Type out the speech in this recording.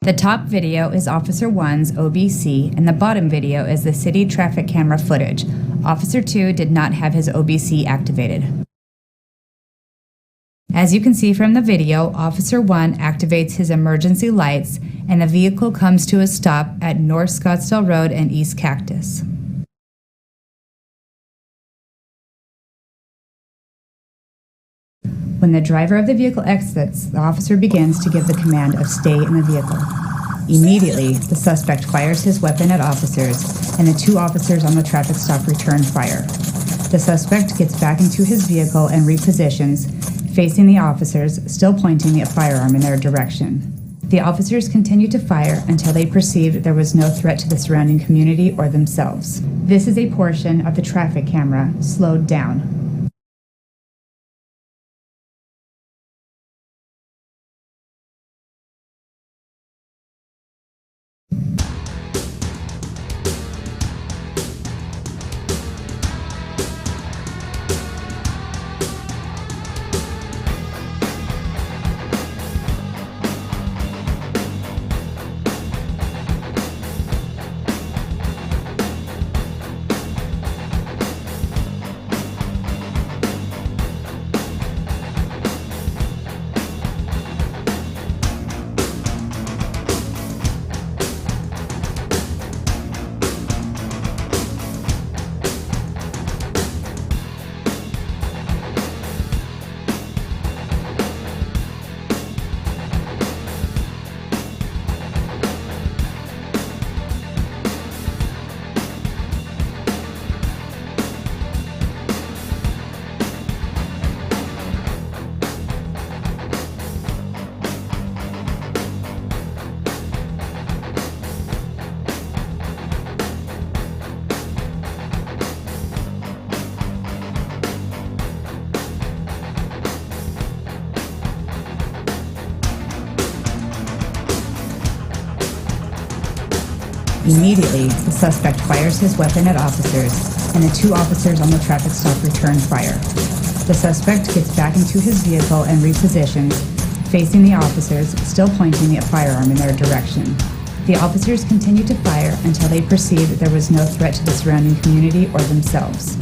The top video is Officer 1's OBC, and the bottom video is the city traffic camera footage. Officer 2 did not have his OBC activated. As you can see from the video, Officer 1 activates his emergency lights, and the vehicle comes to a stop at North Scottsdale Road and East Cactus. When the driver of the vehicle exits, the officer begins to give the command of stay in the vehicle. Immediately, the suspect fires his weapon at officers, and the two officers on the traffic stop return fire. The suspect gets back into his vehicle and repositions, facing the officers, still pointing a firearm in their direction. The officers continue to fire until they perceived there was no threat to the surrounding community or themselves. This is a portion of the traffic camera slowed down. Immediately, the suspect fires his weapon at officers, and the two officers on the traffic stop return fire. The suspect gets back into his vehicle and repositions, facing the officers, still pointing a firearm in their direction. The officers continue to fire until they perceived there was no threat to the surrounding community or themselves.